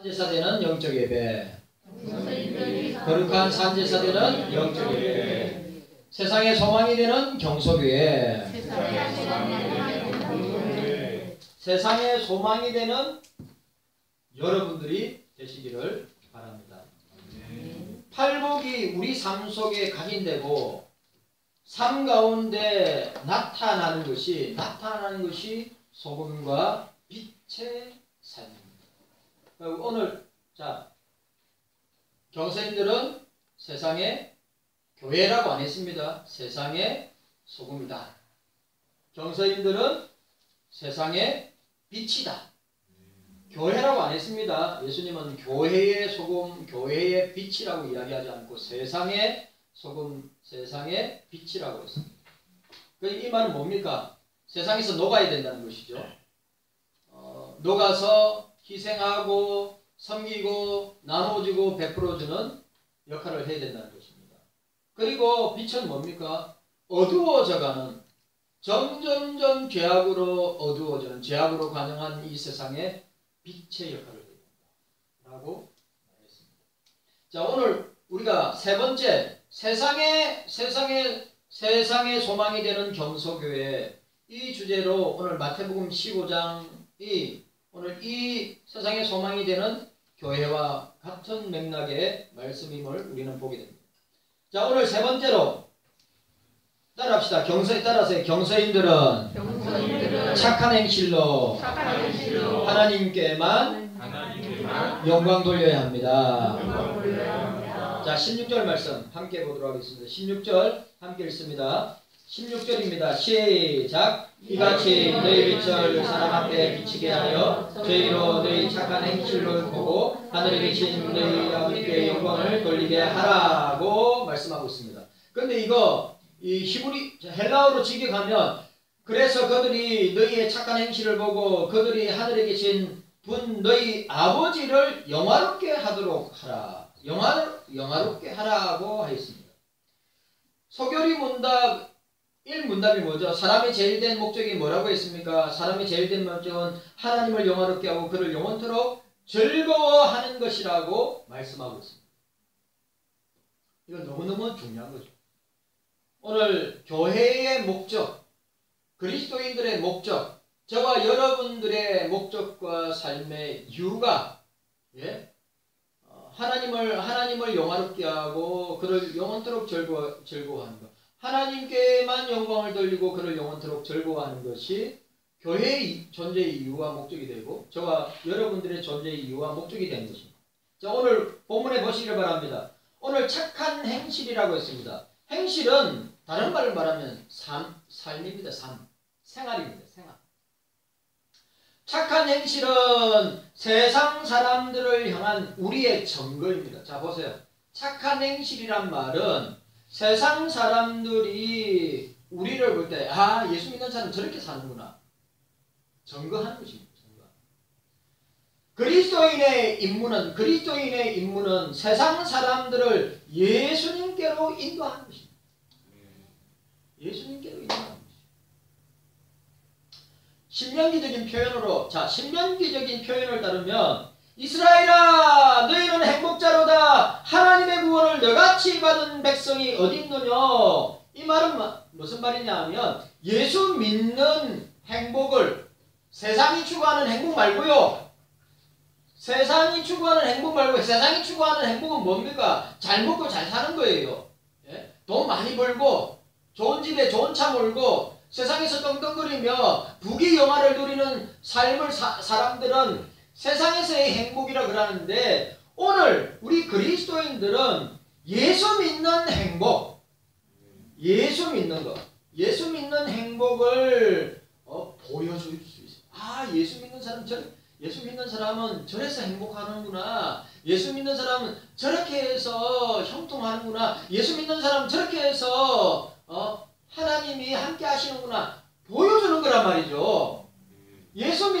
산제사되는 영적 예배, 거룩한 산제사되는 영적 예배, 세상의 소망이 되는 경소교회, 세상의 소망이 되는 여러분들이 되시기를 바랍니다. 팔복이 우리 삶 속에 각인되고 삶 가운데 나타나는 것이 소금과 빛의 삶입니다. 오늘 경서인들은 세상의 교회라고 안 했습니다. 세상의 소금이다. 경서인들은 세상의 빛이다. 교회라고 안 했습니다. 예수님은 교회의 소금, 교회의 빛이라고 이야기하지 않고 세상의 소금, 세상의 빛이라고 했습니다. 이 말은 뭡니까? 세상에서 녹아야 된다는 것이죠. 녹아서 희생하고 섬기고 나눠주고 베풀어주는 역할을 해야 된다는 것입니다. 그리고 빛은 뭡니까? 어두워져가는, 점점점 죄악으로 어두워지는, 죄악으로 관영한 이 세상에 빛의 역할을 해야 된다라고 말했습니다. 자, 오늘 우리가 세 번째, 세상의 소망이 되는 경소교회, 이 주제로 오늘 마태복음 15장이 오늘 이 세상의 소망이 되는 교회와 같은 맥락의 말씀임을 우리는 보게 됩니다. 자, 오늘 세 번째로 따라합시다. 경서에 따라서 경서인들은 착한 행실로 하나님께만 영광 돌려야 합니다. 자, 16절 말씀 함께 보도록 하겠습니다. 16절 함께 읽습니다. 16절입니다. 시작. 이같이 너희 빛을 사람 앞에 비치게 하여 저희로 너희 착한 행실을 보고 하늘에 계신 너희 아버지께 영광을 돌리게 하라고 말씀하고 있습니다. 그런데 이거 이 히브리 헬라어로 직역하면, 그래서 그들이 너희의 착한 행실을 보고 그들이 하늘에 계신 분 너희 아버지를 영화롭게 하도록 하라. 영화롭게 하라고 하였습니다. 소교리 문답 1문답이 뭐죠? 사람의 제일 된 목적이 뭐라고 했습니까? 사람의 제일 된 목적은 하나님을 영화롭게 하고 그를 영원토록 즐거워하는 것이라고 말씀하고 있습니다. 이건 너무너무 중요한 거죠. 오늘 교회의 목적, 그리스도인들의 목적, 저와 여러분들의 목적과 삶의 이유가 하나님을 영화롭게 하고 그를 영원토록 즐거워하는 것, 하나님께만 영광을 돌리고 그를 영원토록 즐거워하는 것이 교회의 존재의 이유와 목적이 되고 저와 여러분들의 존재의 이유와 목적이 되는 것입니다. 자, 오늘 본문에 보시기를 바랍니다. 오늘 착한 행실이라고 했습니다. 행실은 다른 말로 말하면 삶입니다. 생활입니다. 생활. 착한 행실은 세상 사람들을 향한 우리의 증거입니다. 자, 보세요. 착한 행실이란 말은 세상 사람들이 우리를 볼 때 예수 믿는 사람 저렇게 사는구나, 증거하는 것입니다. 그리스도인의 임무는 세상 사람들을 예수님께로 인도하는 것입니다. 예수님께로 인도하는 것입니다. 신명기적인 표현을 따르면 이스라엘아 너희는 행복자로다. 하나님의 구원을 너같이 받은 백성이 어디 있느냐. 이 말은 무슨 말이냐 하면 예수 믿는 행복을, 세상이 추구하는 행복 말고요. 세상이 추구하는 행복은 뭡니까? 잘 먹고 잘 사는 거예요. 돈 많이 벌고 좋은 집에 좋은 차 몰고 세상에서 떵떵거리며 부귀영화를 누리는 삶을 사람들은 세상에서의 행복이라 그러는데, 오늘 우리 그리스도인들은 예수 믿는 행복, 예수 믿는 행복을 보여줄 수 있어요. 예수 믿는 사람은 저래서 행복하는구나. 예수 믿는 사람은 저렇게 해서 형통하는구나. 예수 믿는 사람은 저렇게 해서 하나님이 함께 하시는구나. 보여주는 거란 말이죠. 예수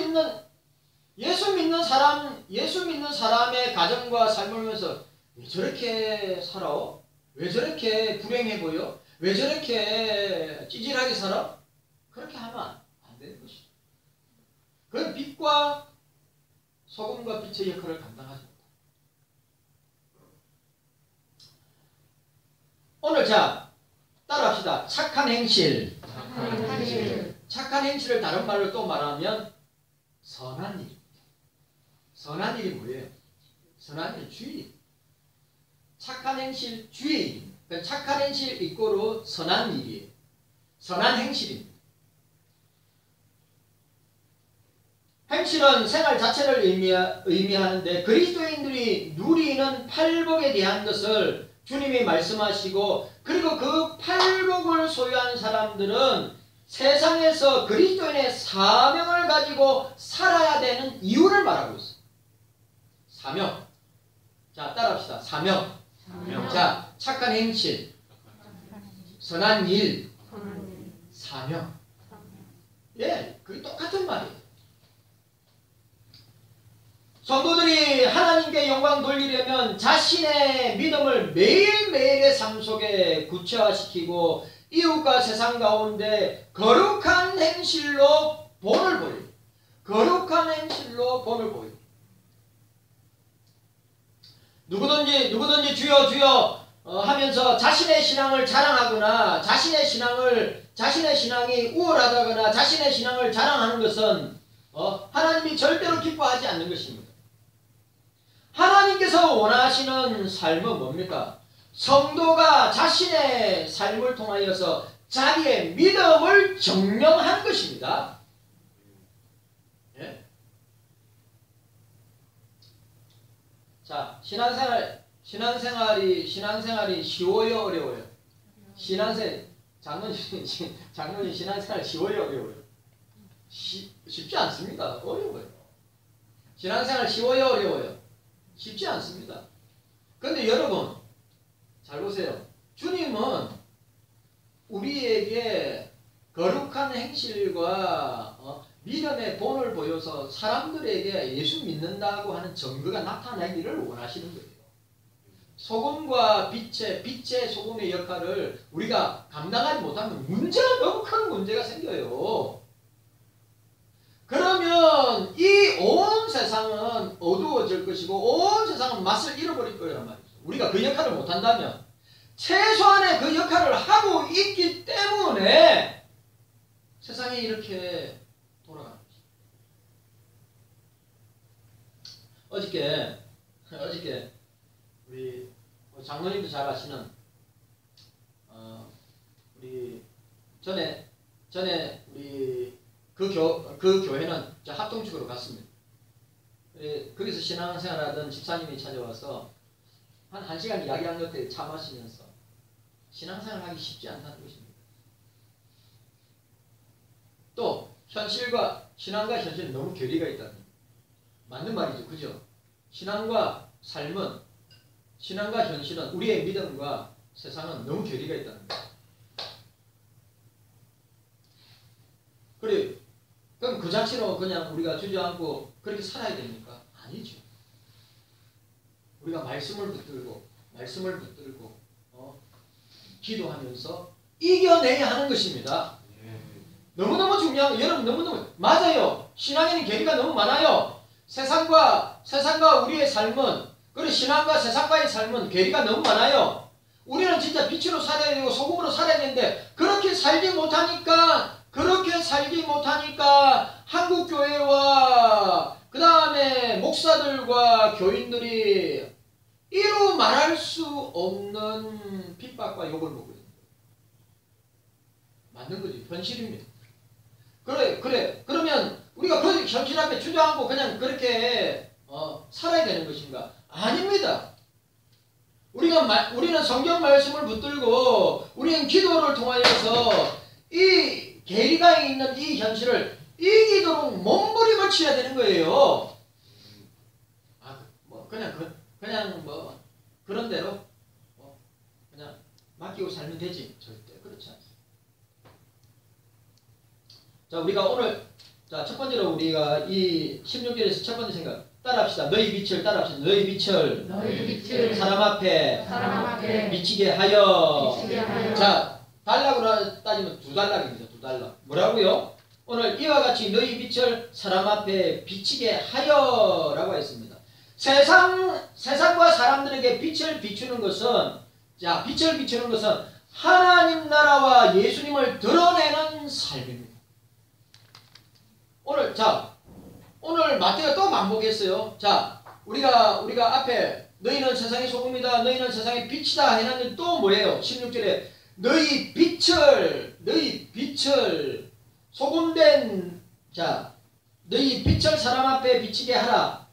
믿는 사람의 가정과 삶을 보면서 왜 저렇게 살아? 왜 저렇게 불행해 보여? 왜 저렇게 찌질하게 살아? 그렇게 하면 안 되는 것이죠. 그건 빛과 소금과 빛의 역할을 감당하지 못합니다. 오늘 자 따라합시다. 착한 행실. 착한 행실을 다른 말로 또 말하면 선한 일. 선한 일이 뭐예요? 선한 일 주의. 착한 행실 주의. 그러니까 착한 행실 이꼬로 선한 일이에요. 선한 행실입니다. 행실은 생활 자체를 의미하는데 그리스도인들이 누리는 팔복에 대한 것을 주님이 말씀하시고, 그리고 그 팔복을 소유한 사람들은 세상에서 그리스도인의 사명을 가지고 살아야 되는 이유를 말하고 있어요. 사명. 자, 따라합시다. 사명. 자, 착한 행실, 선한 일, 사명. 예, 그게 똑같은 말이에요. 성도들이 하나님께 영광 돌리려면 자신의 믿음을 매일매일의 삶 속에 구체화시키고 이웃과 세상 가운데 거룩한 행실로 본을 보여요. 거룩한 행실로 본을 보여요. 누구든지 주여 주여 하면서 자신의 신앙을 자랑하거나 자신의 신앙이 우월하다거나 자신의 신앙을 자랑하는 것은 하나님이 절대로 기뻐하지 않는 것입니다. 하나님께서 원하시는 삶은 뭡니까? 성도가 자신의 삶을 통하여서 자기의 믿음을 증명하는 것입니다. 예? 자, 신앙생활이 쉬워요, 어려워요? 장로님 신앙생활 쉬워요, 어려워요? 쉽지 않습니다. 어려워요. 신앙생활 쉬워요, 어려워요? 쉽지 않습니다. 그런데 여러분 잘 보세요. 주님은 우리에게 거룩한 행실과 믿음의 본을 보여서 사람들에게 예수 믿는다고 하는 증거가 나타나기를 원하시는 거예요. 소금과 빛의 소금의 역할을 우리가 감당하지 못하면 문제가 너무 큰 문제가 생겨요. 그러면 이 온 세상은 어두워질 것이고 온 세상은 맛을 잃어버릴 거란 말이죠. 우리가 그 역할을 못한다면, 최소한의 그 역할을 하고 있기 때문에 세상이 이렇게 돌아가는 것입니다. 어저께 우리 장로님도 잘 아시는 우리 전에 우리 그 교회는 합동축으로 갔습니다. 거기서 신앙생활하던 집사님이 찾아와서 한 1시간 이야기한 것들에 차 마시면서 신앙생활하기 쉽지 않다는 것입니다. 또 신앙과 현실은 너무 괴리가 있다는, 맞는 말이죠. 그죠? 신앙과 현실은, 우리의 믿음과 세상은 너무 괴리가 있다는 거예요. 그럼 그 자체로 그냥 우리가 주저앉고 그렇게 살아야 됩니까? 아니죠. 우리가 말씀을 붙들고 기도하면서 이겨내야 하는 것입니다. 너무너무 중요한, 여러분 너무너무 맞아요. 신앙에는 괴리가 너무 많아요. 세상과 우리의 삶은, 그리고 신앙과 세상과의 삶은 괴리가 너무 많아요. 우리는 진짜 빛으로 살아야 되고 소금으로 살아야 되는데 그렇게 살지 못하니까 한국교회와 그 다음에 목사들과 교인들이 이루 말할 수 없는 핍박과 욕을 먹고 있는 거예요. 맞는 거지. 현실입니다. 그러면 우리가 그 현실 앞에 주저앉고 그냥 그렇게 살아야 되는 것인가? 아닙니다. 우리는 성경 말씀을 붙들고 우리는 기도를 통하여서 이 괴리가 있는 이 현실을 이기도록 몸부림을 쳐야 되는 거예요. 그냥 그런 대로 그냥 맡기고 살면 되지. 절대 그렇지 않습니다. 자, 우리가 오늘 첫 번째로 우리가 이 16절에서 첫 번째 생각 따라합시다. 너희 빛을 따라합시다. 너희 빛을 사람 앞에 비치게 하여. 자, 달락으로 따지면 2달락입니다. 2달락. 뭐라고요? 오늘 이와 같이 너희 빛을 사람 앞에 비치게 하여라고 했습니다. 세상과 사람들에게 빛을 비추는 것은, 자, 빛을 비추는 것은 하나님 나라와 예수님을 드러내는 삶입니다. 오늘 마태가 또 반복했어요. 자, 우리가 앞에 너희는 세상의 소금이다, 너희는 세상의 빛이다 해놨는데 또 뭐예요? 16절에 너희 빛을 소금된, 자, 너희 빛을 사람 앞에 비치게 하라.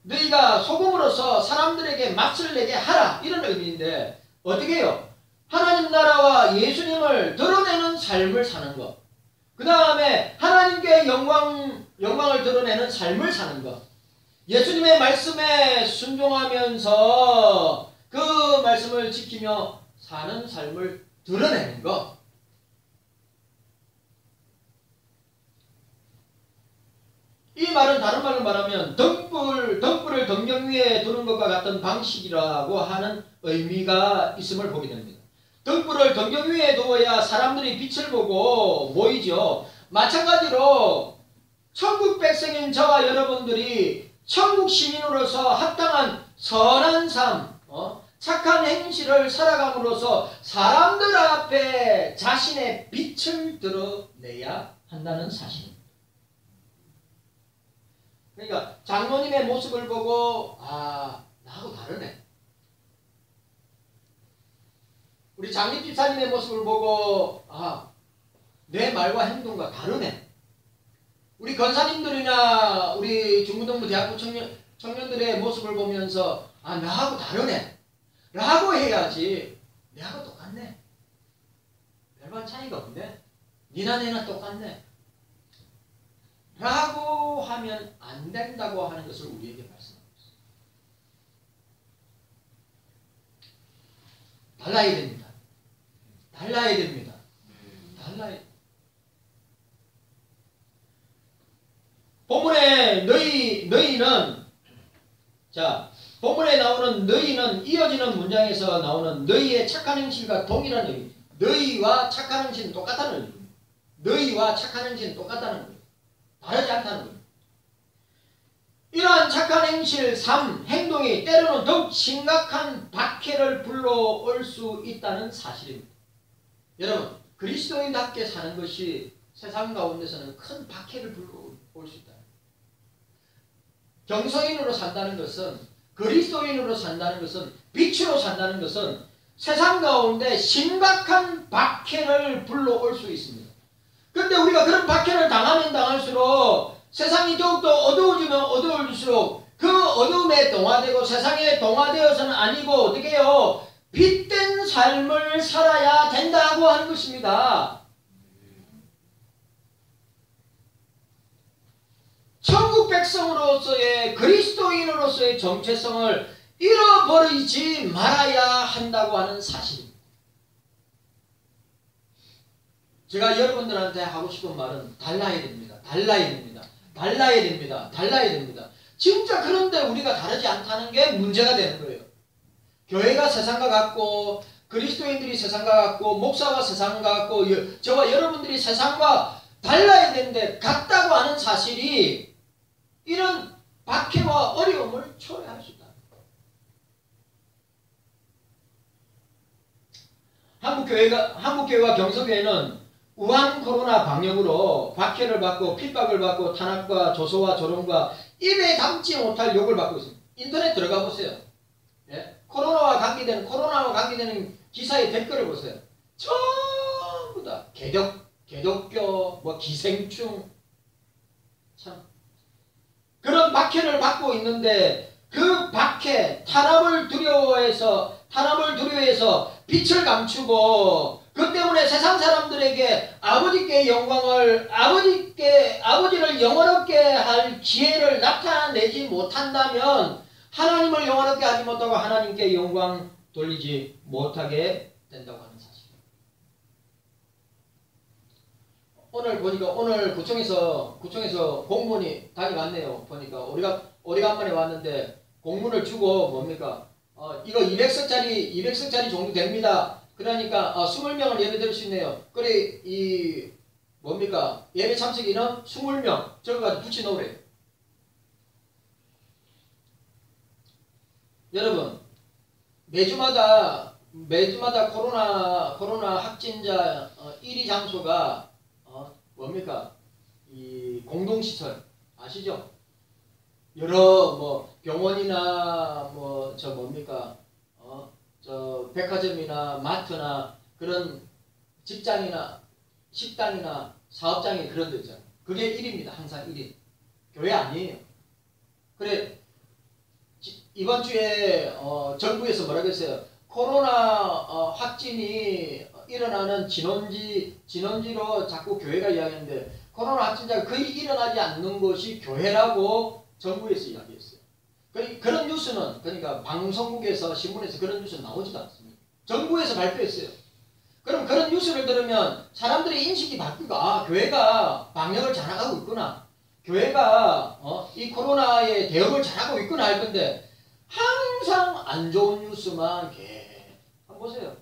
너희가 소금으로서 사람들에게 맛을 내게 하라. 이런 의미인데 어떻게 해요? 하나님 나라와 예수님을 드러내는 삶을 사는 것. 그 다음에 하나님께 영광을 드러내는 삶을 사는 것. 예수님의 말씀에 순종하면서 그 말씀을 지키며 사는 삶을 드러내는 것. 이 말은 다른 말로 말하면 등불을 등경 위에 두는 것과 같은 방식이라고 하는 의미가 있음을 보게 됩니다. 등불을 등경 위에 두어야 사람들이 빛을 보고 모이죠. 마찬가지로 천국 백성인 저와 여러분들이 천국 시민으로서 합당한 선한 삶, 착한 행실을 살아감으로써 사람들 앞에 자신의 빛을 드러내야 한다는 사실입니다. 그러니까 장로님의 모습을 보고 나하고 다르네. 우리 장립 집사님의 모습을 보고 내 말과 행동과 다르네. 우리 권사님들이나 우리 중고등부 대학부 청년들의 모습을 보면서 나하고 다르네 라고 해야지. 내하고 똑같네, 별반 차이가 없네, 니나 내나 똑같네 라고 하면 안 된다고 하는 것을 우리에게 말씀하고 있습니다. 달라야 됩니다. 달라야 됩니다. 달라야. 본문에 너희는, 자, 본문에 나오는 너희는 이어지는 문장에서 나오는 너희의 착한 행실과 동일한 의미. 너희와 착한 행실은 똑같다는 의미. 너희와 착한 행실은 똑같다는 의미. 다르지 않다는 거예요. 이러한 착한 행실, 삶, 행동이 때로는 더욱 심각한 박해를 불러올 수 있다는 사실입니다. 여러분, 그리스도인답게 사는 것이 세상 가운데서는 큰 박해를 불러올 수 있다. 경서인으로 산다는 것은, 그리스도인으로 산다는 것은, 빛으로 산다는 것은 세상 가운데 심각한 박해를 불러올 수 있습니다. 그런데 우리가 그런 박해를 당하면 당할수록 세상이 더욱더 어두워지면 어두워질수록 그 어둠에 동화되고 세상에 동화되어서는 아니고 어떻게 해요? 빛된 삶을 살아야 된다고 하는 것입니다. 천국 백성으로서의, 그리스도인으로서의 정체성을 잃어버리지 말아야 한다고 하는 사실입니다. 제가 여러분들한테 하고 싶은 말은 달라야 됩니다. 달라야 됩니다. 달라야 됩니다. 달라야 됩니다. 진짜 그런데 우리가 다르지 않다는 게 문제가 되는 거예요. 교회가 세상과 같고, 그리스도인들이 세상과 같고, 목사가 세상과 같고, 저와 여러분들이 세상과 달라야 되는데 같다고 하는 사실이 이런 박해와 어려움을 초래할 수 있다. 한국교회와 경서교회는 우한 코로나 방역으로 박해를 받고 핍박을 받고 탄압과 조소와 조롱과 입에 담지 못할 욕을 받고 있습니다. 인터넷 들어가 보세요. 예? 코로나와 관계되는 기사의 댓글을 보세요. 전부 다 개독교, 기생충, 참 그런 박해를 받고 있는데 그 박해, 탄압을 두려워해서 빛을 감추고 그 때문에 세상 사람들에게 아버지께 영광을, 아버지를 영원롭게 할 기회를 나타내지 못한다면 하나님을 영원롭게 하지 못하고 하나님께 영광 돌리지 못하게 된다고 하는 사실입니다. 오늘 보니까 오늘 구청에서 공문이 당이 왔네요. 보니까 오래간만에 왔는데 공문을 주고 뭡니까? 이거 200석짜리 정도 됩니다. 그러니까 20명을 예배 드릴 수 있네요. 그래 이 뭡니까? 예배 참석 인원 20명 적어가지고 붙여놓으래요. 여러분 매주마다 코로나 확진자 1위 장소가 뭡니까? 이 공동시설 아시죠? 여러 뭐 병원이나 뭐 저 뭡니까? 저 백화점이나 마트나 그런 직장이나 식당이나 사업장이 그런 데 있잖아요. 그게 1위입니다. 항상 1위. 교회 아니에요. 그래 이번 주에 정부에서 뭐라고 했어요? 코로나 확진이 일어나는 진원지로 자꾸 교회가 이야기하는데 코로나 확진자가 거의 일어나지 않는 것이 교회라고 정부에서 이야기했어요. 그런 뉴스는 그러니까 방송국에서 신문에서 그런 뉴스는 나오지도 않습니다. 정부에서 발표했어요. 그럼 그런 뉴스를 들으면 사람들의 인식이 바뀌고 아 교회가 방역을 잘하고 있구나. 교회가 이 코로나에 대응을 잘하고 있구나 할 건데 항상 안 좋은 뉴스만 한번 보세요.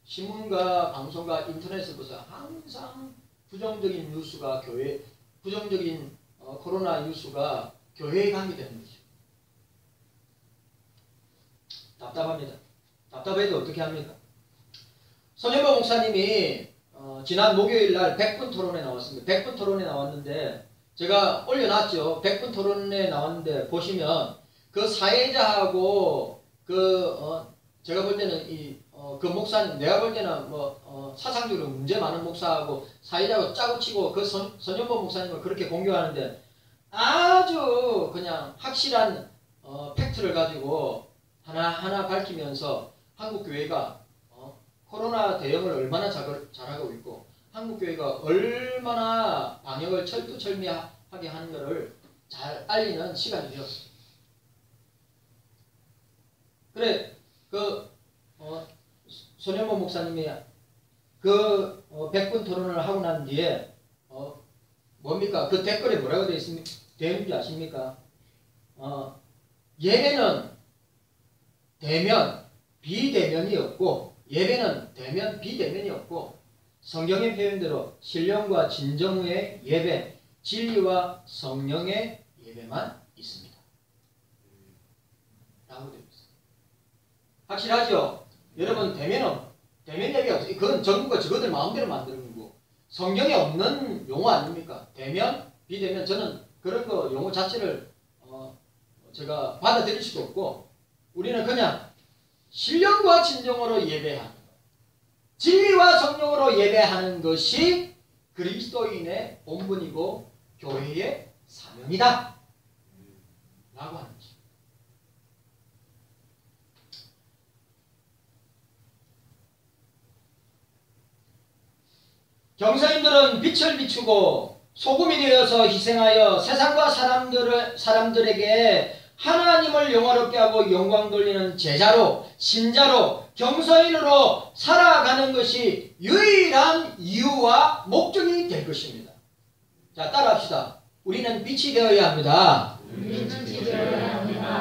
신문과 방송과 인터넷을 보세요. 항상 부정적인 뉴스가 부정적인 코로나 뉴스가 교회에 관계되는 거죠. 답답합니다. 답답해도 어떻게 합니까? 손현보 목사님이 지난 목요일 날 100분 토론에 나왔습니다. 100분 토론에 나왔는데 제가 올려놨죠. 100분 토론에 나왔는데 보시면 그 사회자하고 제가 볼 때는 그 목사님 내가 볼 때는 사상적으로 문제 많은 목사하고 사회자하고 짜고 치고 그 손현보 목사님을 그렇게 공격하는데 아주 그냥 확실한 팩트를 가지고 하나하나 밝히면서 한국 교회가 코로나 대응을 얼마나 잘하고 있고 한국 교회가 얼마나 방역을 철두철미하게 하는 것을 잘 알리는 시간이 되었습니다. 그래 손현보 목사님이 100분 토론을 하고 난 뒤에 뭡니까? 그 댓글에 뭐라고 되는지 아십니까? 예배는 대면, 비대면이 없고 예배는 대면, 비대면이 없고 성경의 표현대로 신령과 진정의 예배, 진리와 성령의 예배만 있습니다. 라고 되어 있습니다. 확실하죠? 여러분 대면 예배 없어요. 그건 정부가 저거들 마음대로 만드는 거고 성경에 없는 용어 아닙니까? 대면, 비대면 저는 그런 거 용어 자체를 제가 받아들일 수도 없고 우리는 그냥 신령과 진정으로 예배하는 것, 진리와 성령으로 예배하는 것이 그리스도인의 본분이고 교회의 사명이다 라고 하는 것입니다. 경서인들은 빛을 비추고 소금이 되어서 희생하여 세상과 사람들에게 하나님을 영화롭게 하고 영광 돌리는 제자로 신자로 경서인으로 살아가는 것이 유일한 이유와 목적이 될 것입니다. 자, 따라합시다. 우리는 빛이 되어야 합니다.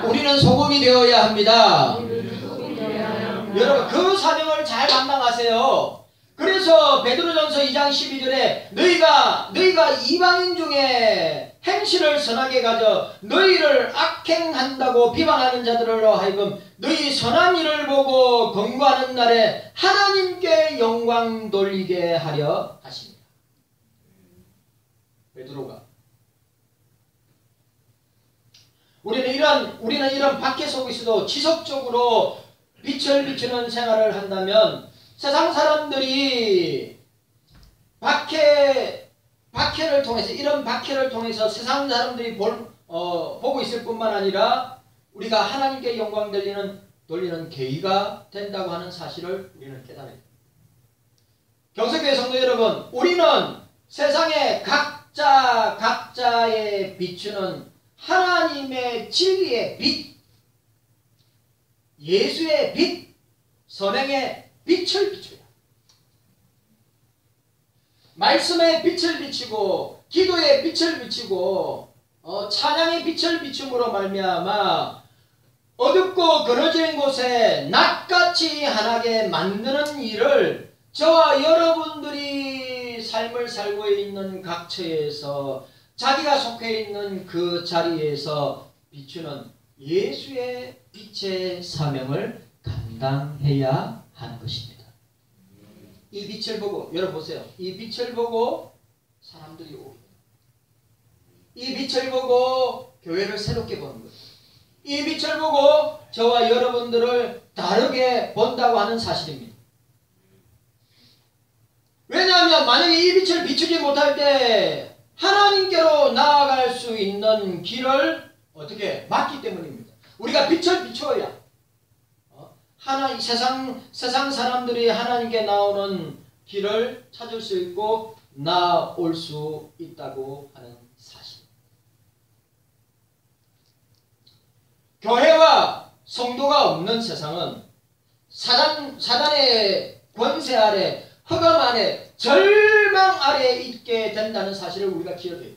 우리는 소금이 되어야 합니다. 여러분 그 사명을 잘 감당하세요. 그래서 베드로전서 2장 12절에 너희가 이방인 중에 행실을 선하게 가져 너희를 악행한다고 비방하는 자들로 하여금 너희 선한 일을 보고 권고하는 날에 하나님께 영광 돌리게 하려 하십니다. 베드로가 우리는 이런 박해 속에서도 지속적으로 빛을 비추는 생활을 한다면 세상 사람들이 박해를 통해서 이런 박해를 통해서 세상 사람들이 보고 있을 뿐만 아니라 우리가 하나님께 영광 돌리는 계기가 된다고 하는 사실을 우리는 깨달아야 됩니다. 경서교회 성도 여러분, 우리는 세상에 각자에 비추는 하나님의 진리의 빛, 예수의 빛, 선행의 빛을 비춰야 말씀의 빛을 비치고 기도의 빛을 비치고 찬양의 빛을 비춤으로 말미암아 어둡고 그늘진 곳에 낫같이 환하게 만드는 일을 저와 여러분들이 사람들이 삶을 살고 있는 각처에서 자기가 속해 있는 그 자리에서 비추는 예수의 빛의 사명을 감당해야 하는 것입니다. 이 빛을 보고, 여러분 보세요. 이 빛을 보고 사람들이 오고, 이 빛을 보고 교회를 새롭게 보는 거예요. 이 빛을 보고 저와 여러분들을 다르게 본다고 하는 사실입니다. 왜냐하면 만약에 이 빛을 비추지 못할 때 하나님께로 나아갈 수 있는 길을 어떻게 막기 때문입니다. 우리가 빛을 비추어야 세상 사람들이 하나님께 나오는 길을 찾을 수 있고 나올 수 있다고 하는 사실. 교회와 성도가 없는 세상은 사단의 권세 아래, 흑암 아래, 절망 아래에 있게 된다는 사실을 우리가 기억해야 돼요.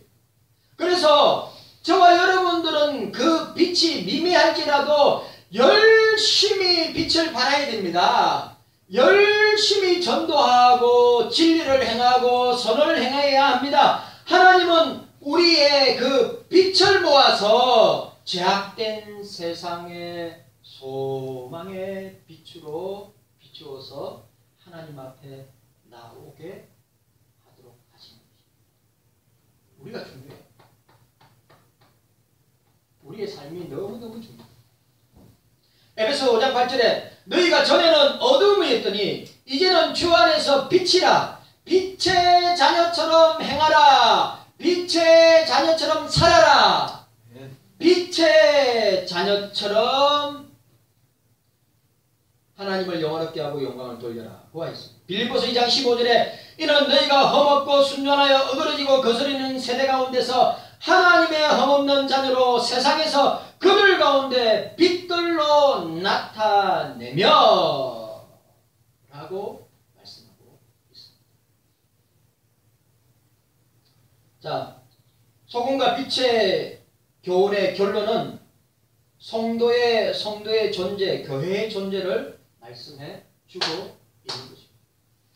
그래서 저와 여러분들은 그 빛이 미미할지라도 열심히 빛을 발해야 됩니다. 열심히 전도하고 진리를 행하고 선을 행해야 합니다. 하나님은 우리의 그 빛을 모아서 죄악된 세상의 소망의 빛으로 비추어서 하나님 앞에 나오게 하도록 하신 것입니다. 우리가 중요해요. 우리의 삶이 너무너무 중요해요. 에베소 5장 8절에 너희가 전에는 어둠이었더니 이제는 주 안에서 빛이라. 빛의 자녀처럼 행하라. 빛의 자녀처럼 살아라. 빛의 자녀처럼 하나님을 영원롭게 하고 영광을 돌려라. 고하였습니다. 빌립보서 2장 15절에 이는 너희가 험없고 순전하여 어그러지고 거스리는 세대 가운데서 하나님의 험없는 자녀로 세상에서 그들 가운데 빛들로 나타내며 라고 말씀하고 있습니다. 자, 소금과 빛의 교훈의 결론은 성도의 존재, 교회의 존재를 말씀해 주고 있는 것입니다.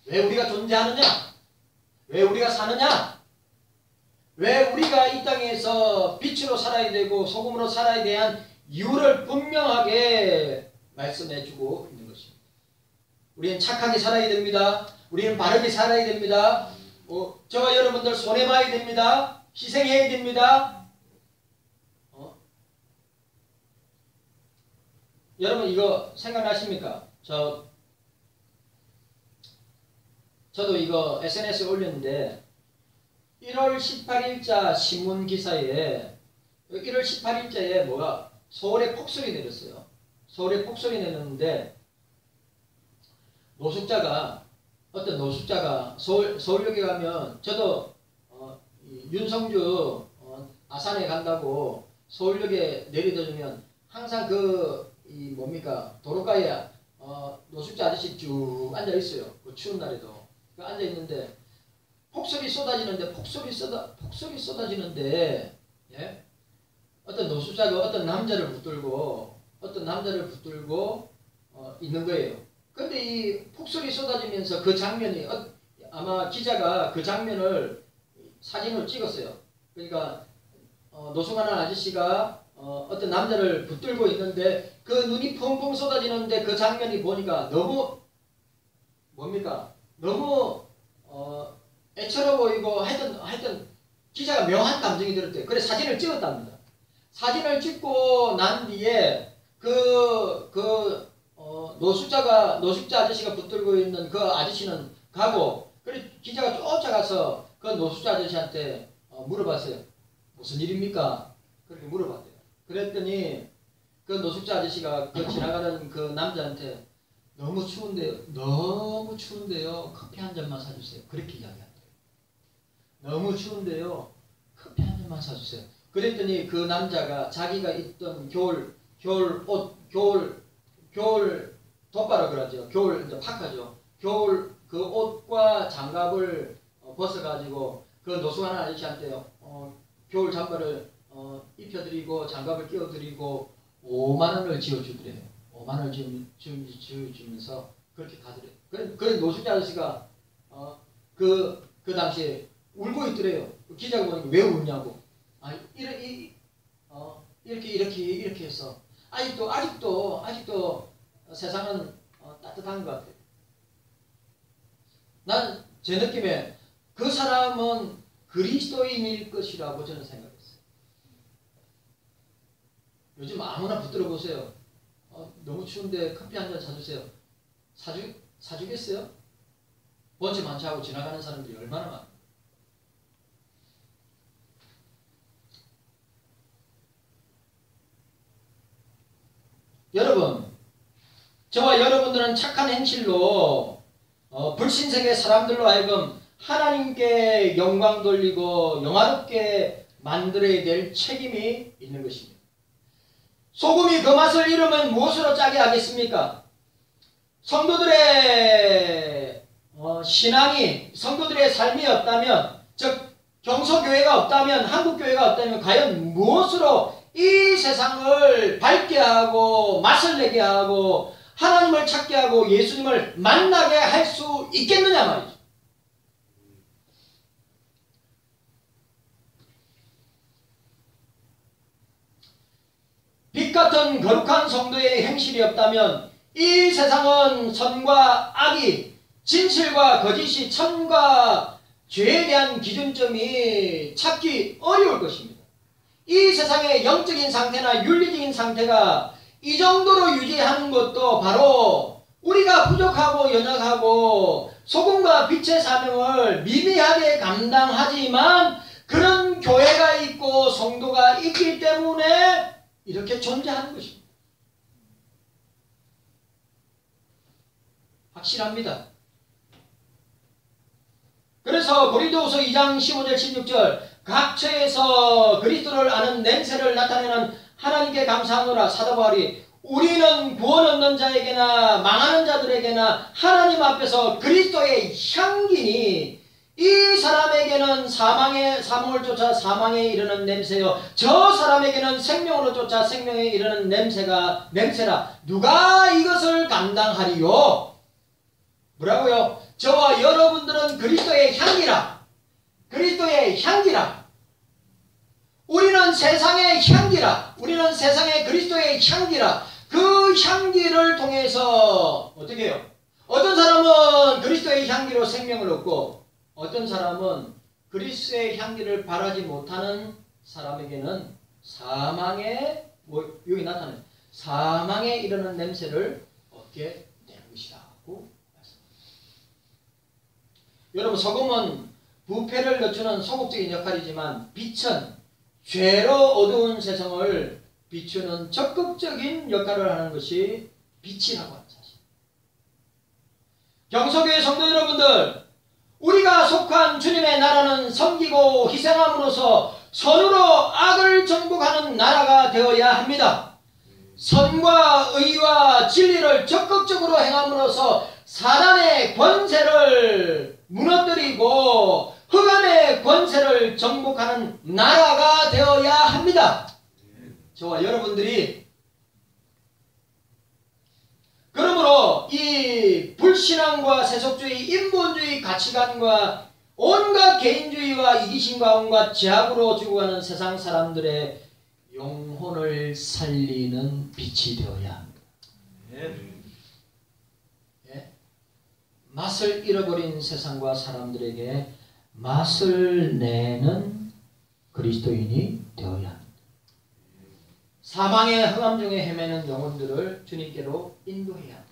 왜 우리가 존재하느냐? 왜 우리가 사느냐? 왜 우리가 이 땅에서 빛으로 살아야 되고 소금으로 살아야 대한 이유를 분명하게 말씀해 주고 있는 것입니다. 우리는 착하게 살아야 됩니다. 우리는 바르게 살아야 됩니다. 저와 여러분들 손해봐야 됩니다. 희생해야 됩니다. 여러분 이거 생각나십니까? 저도 이거 SNS에 올렸는데 1월 18일자 신문 기사에 1월 18일자에 뭐가 서울에 폭설이 내렸어요. 서울에 폭설이 내렸는데 어떤 노숙자가 서울역에 가면 저도 윤성주 아산에 간다고 서울역에 내리더주면 항상 도로가에 노숙자 아저씨 쭉 앉아 있어요. 그 추운 날에도 앉아 있는데 폭설이 쏟아지는데 예? 어떤 노숙자가 어떤 남자를 붙들고 있는 거예요. 근데 이 폭설이 쏟아지면서 그 장면이 아마 기자가 그 장면을 사진으로 찍었어요. 그러니까 노숙하는 아저씨가 어떤 남자를 붙들고 있는데 그 눈이 펑펑 쏟아지는데 그 장면이 보니까 너무 애처로 보이고 하여튼 기자가 묘한 감정이 들었대요. 그래 사진을 찍었답니다. 사진을 찍고 난 뒤에 노숙자 아저씨가 붙들고 있는 그 아저씨는 가고 그래 기자가 쫓아가서 그 노숙자 아저씨한테 물어봤어요. 무슨 일입니까? 그렇게 물어봤대요. 그랬더니 그 노숙자 아저씨가 그 지나가는 그 남자한테 너무 추운데요. 커피 한 잔만 사주세요. 그렇게 이야기한대요. 너무 추운데요. 커피 한 잔만 사주세요. 그랬더니 그 남자가 자기가 입던 겨울 덮바라 그러죠. 겨울 이제 파카죠. 겨울 그 옷과 장갑을 벗어가지고 그 노숙하는 아저씨한테 겨울 잠바를 입혀드리고 장갑을 끼워드리고 5만 원을 지어주더래요. 5만 원을 지어주면서 그렇게 가더래요. 그래 노숙자 아저씨가 그 그 당시에 울고 있더래요. 기자가 보니까 왜 우냐고. 아, 이렇게 해서 아직도 세상은 따뜻한 것 같아요. 난 제 느낌에 그 사람은 그리스도인일 것이라고 저는 생각했어요. 요즘 아무나 붙들어 보세요. 너무 추운데 커피 한 잔 사주세요. 사주겠어요? 번째 많지 하고 지나가는 사람들이 얼마나 많아요. 여러분, 저와 여러분들은 착한 행실로 불신세계 사람들로 하여금 하나님께 영광 돌리고 영화롭게 만들어야 될 책임이 있는 것입니다. 소금이 그 맛을 잃으면 무엇으로 짜게 하겠습니까? 성도들의 신앙이, 성도들의 삶이 없다면, 즉 경서교회가 없다면, 한국교회가 없다면 과연 무엇으로 이 세상을 밝게 하고 맛을 내게 하고 하나님을 찾게 하고 예수님을 만나게 할 수 있겠느냐 말이죠. 빛 같은 거룩한 성도의 행실이 없다면 이 세상은 선과 악이, 진실과 거짓이, 선과 죄에 대한 기준점이 찾기 어려울 것입니다. 이 세상의 영적인 상태나 윤리적인 상태가 이 정도로 유지하는 것도 바로 우리가 부족하고 연약하고 소금과 빛의 사명을 미미하게 감당하지만 그런 교회가 있고 성도가 있기 때문에 이렇게 존재하는 것입니다. 확실합니다. 그래서 고린도후서 2장 15절 16절 각 처에서 그리스도를 아는 냄새를 나타내는 하나님께 감사하노라. 사도 바울이 우리는 구원 얻는 자에게나 망하는 자들에게나 하나님 앞에서 그리스도의 향기니 이 사람에게는 사망을 쫓아 사망에 이르는 냄새요 저 사람에게는 생명으로 쫓아 생명에 이르는 냄새라. 누가 이것을 감당하리요? 뭐라고요? 저와 여러분들은 그리스도의 향기라. 그리스도의 향기라. 우리는 세상의 향기라. 우리는 세상의 그리스도의 향기라. 그 향기를 통해서 어떻게 해요? 어떤 사람은 그리스도의 향기로 생명을 얻고 어떤 사람은 그리스도의 향기를 바라지 못하는 사람에게는 여기 나타나요. 사망에 이르는 냄새를 얻게 되는 것이라고 말씀합니다. 여러분, 소금은 부패를 늦추는 소극적인 역할이지만 빛은 죄로 어두운 세상을 비추는 적극적인 역할을 하는 것이 빛이라고 하는 사실. 경서교회 성도 여러분들, 우리가 속한 주님의 나라는 섬기고 희생함으로써 선으로 악을 정복하는 나라가 되어야 합니다. 선과 의와 진리를 적극적으로 행함으로써 사단의 권세를 무너뜨리고 흑암의 권세를 정복하는 나라가 되어야 합니다. 저와 여러분들이 그러므로 이 불신앙과 세속주의, 인본주의 가치관과 온갖 개인주의와 이기심과 온갖 제약으로 죽어가는 세상 사람들의 영혼을 살리는 빛이 되어야 합니다. 예? 맛을 잃어버린 세상과 사람들에게 맛을 내는 그리스도인이 되어야 합니다. 사망의 흑암 중에 헤매는 영혼들을 주님께로 인도해야 합니다.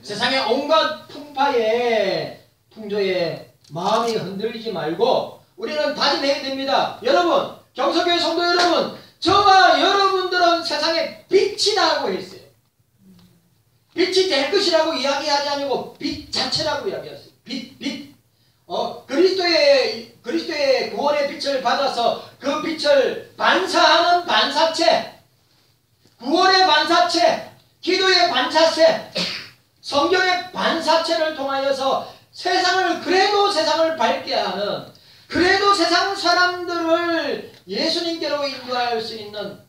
세상의 온갖 풍파에 풍조에 마음이 흔들리지 말고 우리는 다짐해야 됩니다. 여러분, 경서교회 성도 여러분, 저와 여러분들은 세상의 빛이라고 했어요. 빛이 될 것이라고 이야기하지 아니고 빛 자체라고 이야기했어요. 빛. 그리스도의 구원의 빛을 받아서 그 빛을 반사하는 반사체, 구원의 반사체, 기도의 반사체, 성경의 반사체를 통하여서 그래도 세상을 밝게 하는, 그래도 세상 사람들을 예수님께로 인도할 수 있는,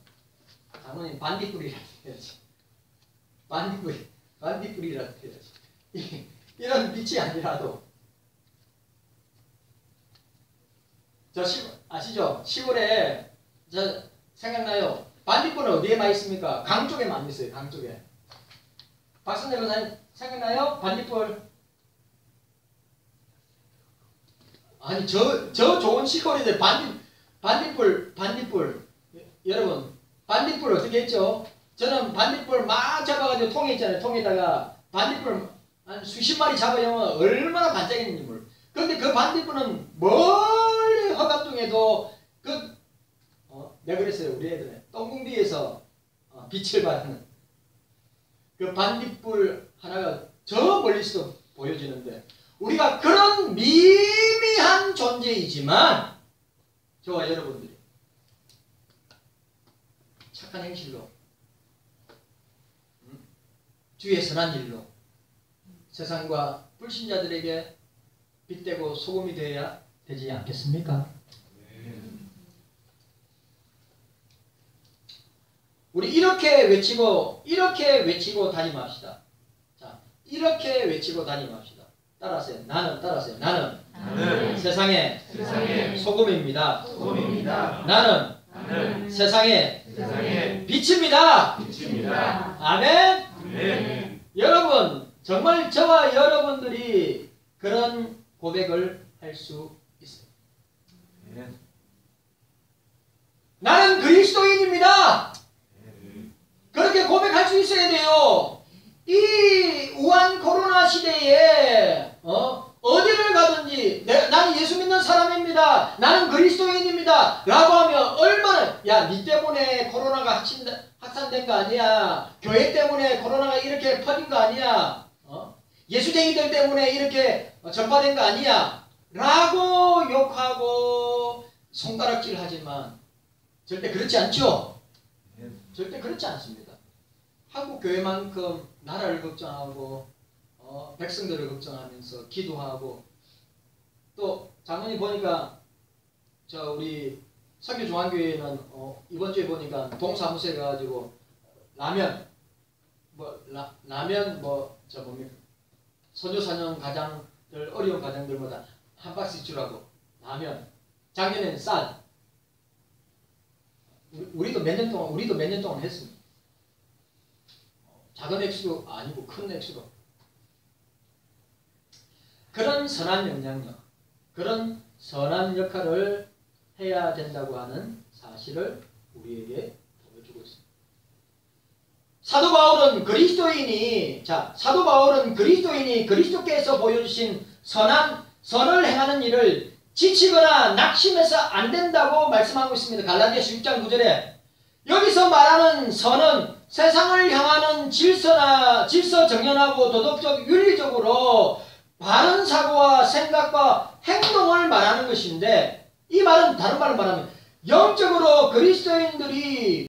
당연히 반딧불이라 해야지. 반딧불이라 해야지. 이런 빛이 아니라도 아시죠? 시골에 저 생각나요? 반딧불은 어디에 많이 있습니까? 강 쪽에 많이 있어요. 강 쪽에. 박선재 변호사님 생각나요? 반딧불. 아니 저 좋은 시골인데 반딧불 여러분 반딧불 어떻게 했죠? 저는 반딧불 막 잡아가지고 통에 있잖아요. 통에다가 반딧불 한 수십 마리 잡아오면 얼마나 반짝이는지 몰라. 그런데 그 반딧불은 멀리 허감중에도 내가 그랬어요. 우리 애들은 똥궁비에서 빛을 발하는 그 반딧불 하나가 저 멀리서도 보여지는데 우리가 그런 미미한 존재이지만 저와 여러분들이 착한 행실로 주의 선한 일로 세상과 불신자들에게 빛되고 소금이 되어야 되지 않겠습니까? 우리 이렇게 외치고 다짐합시다. 자, 이렇게 외치고 다짐합시다. 따라하세요. 나는 세상의 소금입니다. 나는 세상의 빛입니다. 아멘. 여러분 정말 저와 여러분들이 그런 고백을 할 수 있어요. 나는 그리스도인입니다. 그렇게 고백할 수 있어야 돼요. 이 우한 코로나 시대에 어디를 가든지 나는 예수 믿는 사람입니다. 나는 그리스도인입니다. 라고 하면 얼마나 니 때문에 코로나가 확산된 거 아니야. 교회 때문에 코로나가 이렇게 퍼진 거 아니야. 예수쟁이들 때문에 이렇게 전파된 거 아니야. 라고 욕하고 손가락질 하지만 절대 그렇지 않죠. 절대 그렇지 않습니다. 한국 교회만큼 나라를 걱정하고 백성들을 걱정하면서 기도하고 또 장모님 보니까 우리 선교중앙교회는 이번 주에 보니까 동사무소에 가가지고 라면 소녀사년 가장들 어려운 가장들마다 한 박스 주라고 라면. 작년에는 쌀. 우리도 몇 년 동안 했습니다. 작은 액수도 아니고 큰 액수로. 그런 선한 영향력, 그런 선한 역할을 해야 된다고 하는 사실을 우리에게 보여주고 있습니다. 사도 바울은 그리스도인이 그리스도께서 보여주신 선을 행하는 일을 지치거나 낙심해서 안 된다고 말씀하고 있습니다. 갈라디아서 6장 9절에 여기서 말하는 선은 세상을 향하는 질서 정연하고 도덕적 윤리적으로 바른 사고와 생각과 행동을 말하는 것인데 이 말은 다른 말로 말하면 영적으로 그리스도인들이